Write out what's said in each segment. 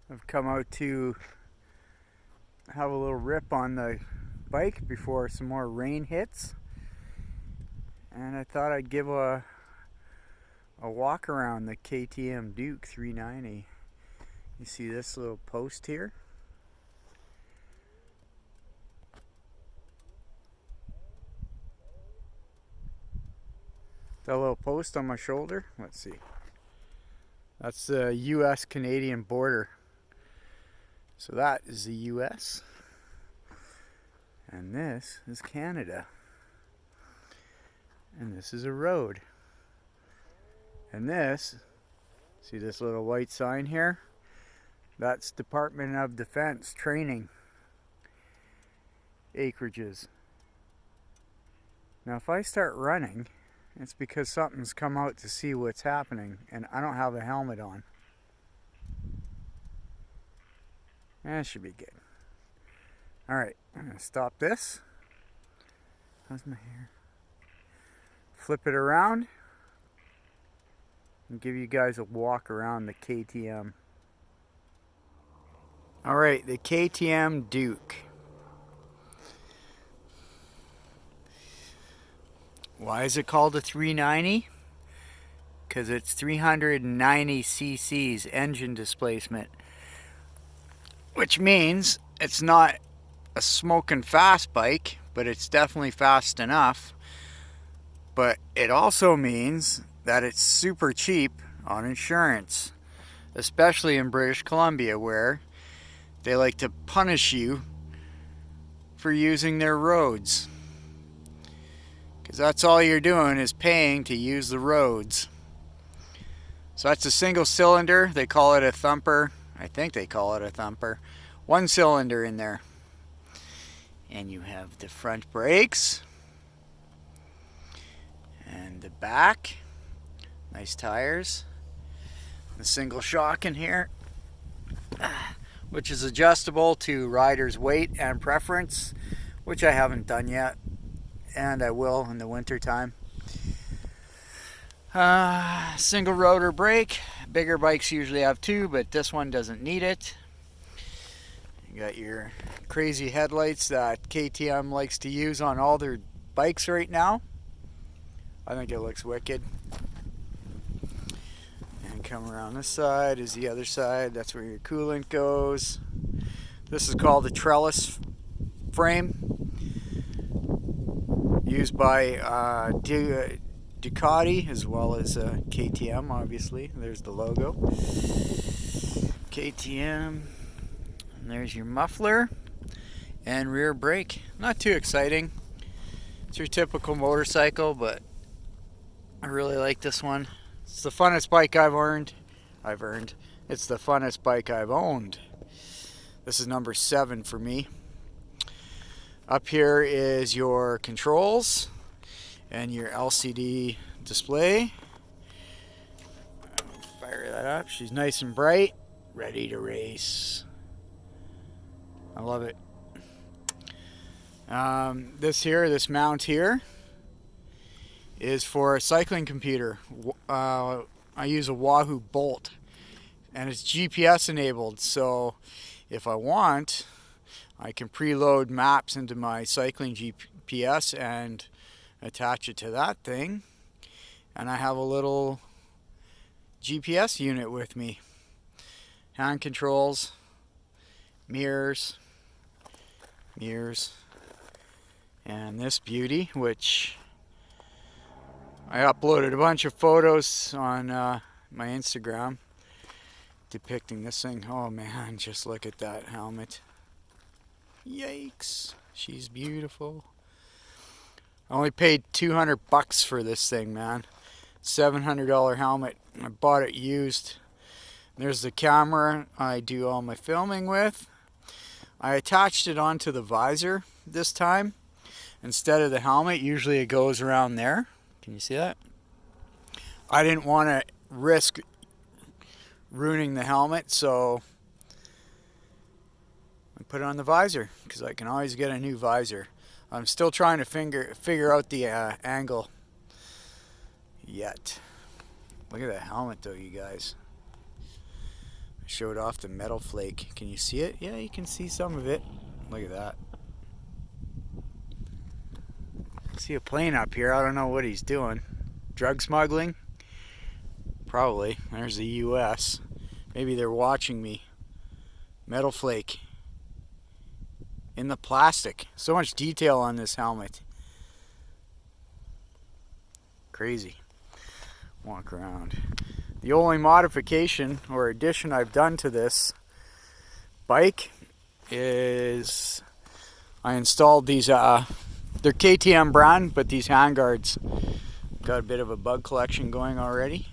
I've come out to have a little rip on the bike before some more rain hits, and I thought I'd give a walk around the KTM Duke 390. You see this little post here? That little post on my shoulder, let's see. That's the US-Canadian border. So that is the US. And this is Canada. And this is a road. And this, see this little white sign here? That's Department of Defense training acreages. Now if I start running, it's because something's come out to see what's happening and I don't have a helmet on. That should be good. Alright, I'm going to stop this. How's my hair? Flip it around and give you guys a walk around the KTM. Alright, the KTM Duke. Why is it called a 390? Because it's 390 cc's engine displacement. Which means it's not a smoking fast bike, but it's definitely fast enough. But it also means that it's super cheap on insurance, especially in British Columbia, where they like to punish you for using their roads. Because that's all you're doing is paying to use the roads. So that's a single cylinder. They call it a thumper. I think they call it a thumper. One cylinder in there. And you have the front brakes. And the back. Nice tires. The single shock in here, which is adjustable to rider's weight and preference, which I haven't done yet. And I will in the winter time. Single rotor brake. Bigger bikes usually have two, but this one doesn't need it. You got your crazy headlights that KTM likes to use on all their bikes right now. I think it looks wicked. And come around this side is the other side. That's where your coolant goes. This is called a trellis frame, used by Ducati as well as KTM, obviously. There's the logo. KTM. And there's your muffler and rear brake. Not too exciting. It's your typical motorcycle, but I really like this one. It's the funnest bike I've earned. It's the funnest bike I've owned. This is number 7 for me. Up here is your controls and your LCD display. Fire that up. She's nice and bright, ready to race. I love it. This mount here is for a cycling computer. I use a Wahoo Bolt, and it's GPS enabled, so if I want, I can preload maps into my cycling GPS and attach it to that thing, and I have a little GPS unit with me. Hand controls, mirrors, and this beauty, which I uploaded a bunch of photos on my Instagram depicting this thing. Oh man, just look at that helmet. Yikes, she's beautiful. I only paid $200 for this thing, man. $700 helmet. I bought it used. There's the camera I do all my filming with. I attached it onto the visor this time instead of the helmet. Usually it goes around there. Can you see that? I didn't want to risk ruining the helmet, so I put it on the visor because I can always get a new visor. I'm still trying to figure out the angle yet. Look at that helmet though, you guys. showed off the metal flake. Can you see it? Yeah, you can see some of it. Look at that. I see a plane up here. I don't know what he's doing. Drug smuggling? Probably. There's the US. Maybe they're watching me. Metal flake. In the plastic. So much detail on this helmet. Crazy. Walk around. The only modification or addition I've done to this bike is I installed these, they're KTM brand, but these handguards. Got a bit of a bug collection going already.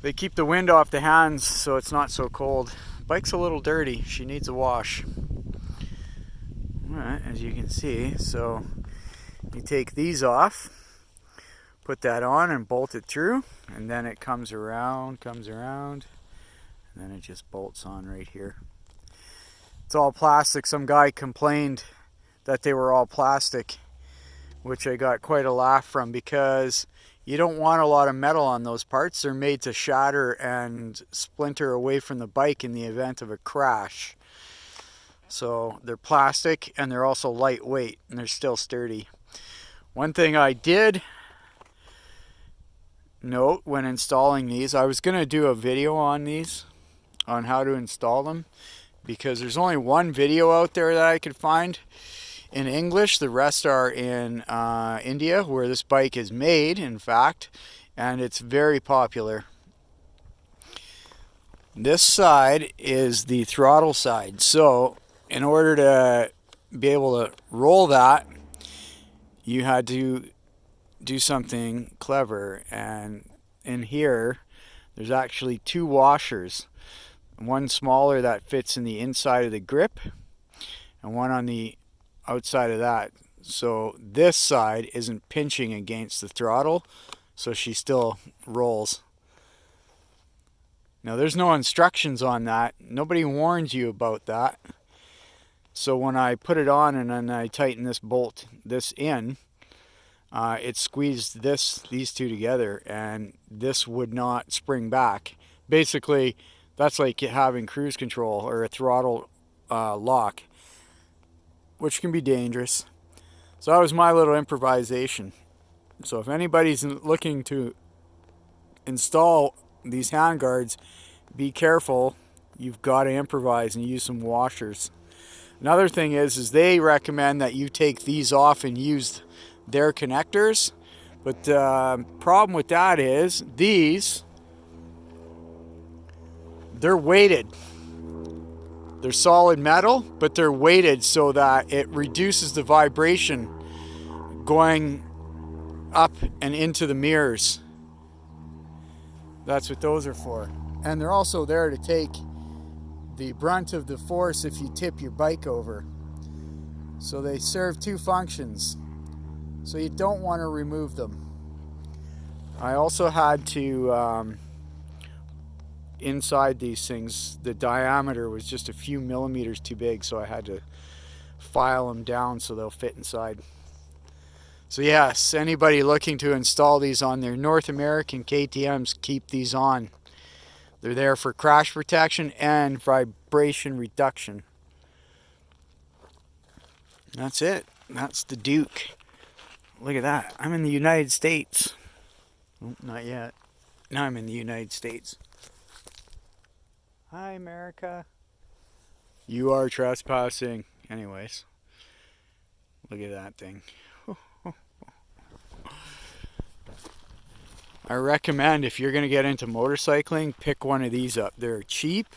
They keep the wind off the hands so it's not so cold. Bike's a little dirty. She needs a wash. Alright, as you can see, so you take these off, put that on and bolt it through, and then it comes around, and then it just bolts on right here. It's all plastic. Some guy complained that they were all plastic, which I got quite a laugh from, because you don't want a lot of metal on those parts. They're made to shatter and splinter away from the bike in the event of a crash. So they're plastic, and they're also lightweight, and they're still sturdy. One thing I did note when installing these, I was going to do a video on these, on how to install them, because there's only one video out there that I could find in English. The rest are in India, where this bike is made, in fact, and it's very popular. This side is the throttle side, so in order to be able to roll that, you had to do something clever, and in here there's actually two washers, one smaller that fits in the inside of the grip and one on the outside of that, so this side isn't pinching against the throttle, so she still rolls. Now there's no instructions on that. Nobody warns you about that. So when I put it on and then I tighten this bolt, this in, it squeezed these two together, and this would not spring back. Basically, that's like having cruise control or a throttle lock, which can be dangerous. So that was my little improvisation. So if anybody's looking to install these handguards, be careful. You've got to improvise and use some washers. Another thing is they recommend that you take these off and use their connectors, but the problem with that is they're weighted. They're solid metal, but they're weighted so that it reduces the vibration going up and into the mirrors. That's what those are for. And they're also there to take the brunt of the force if you tip your bike over. So they serve two functions. So you don't want to remove them. I also had to, inside these things, the diameter was just a few millimeters too big, so I had to file them down so they'll fit inside. So yes, anybody looking to install these on their North American KTMs, keep these on. They're there for crash protection and vibration reduction. That's it. That's the Duke. Look at that. I'm in the United States. Oh, not yet. Now I'm in the United States. Hi, America. You are trespassing. Anyways. Look at that thing. I recommend, if you're going to get into motorcycling, pick one of these up. They're cheap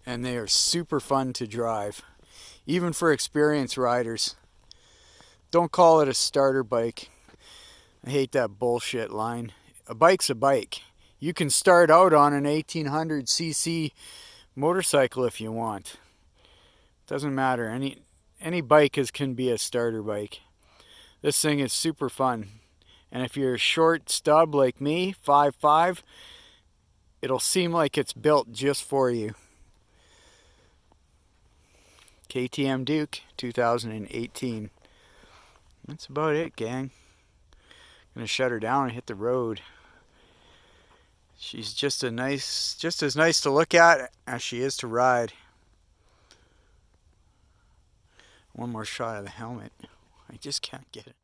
and they are super fun to drive, even for experienced riders. Don't call it a starter bike. I hate that bullshit line. A bike's a bike. You can start out on an 1800cc motorcycle if you want. Doesn't matter. Any bike can be a starter bike. This thing is super fun. And if you're a short stub like me, 5'5", it'll seem like it's built just for you. KTM Duke 2018. That's about it, gang. Gonna shut her down and hit the road. She's just as nice to look at as she is to ride. One more shot of the helmet. I just can't get it.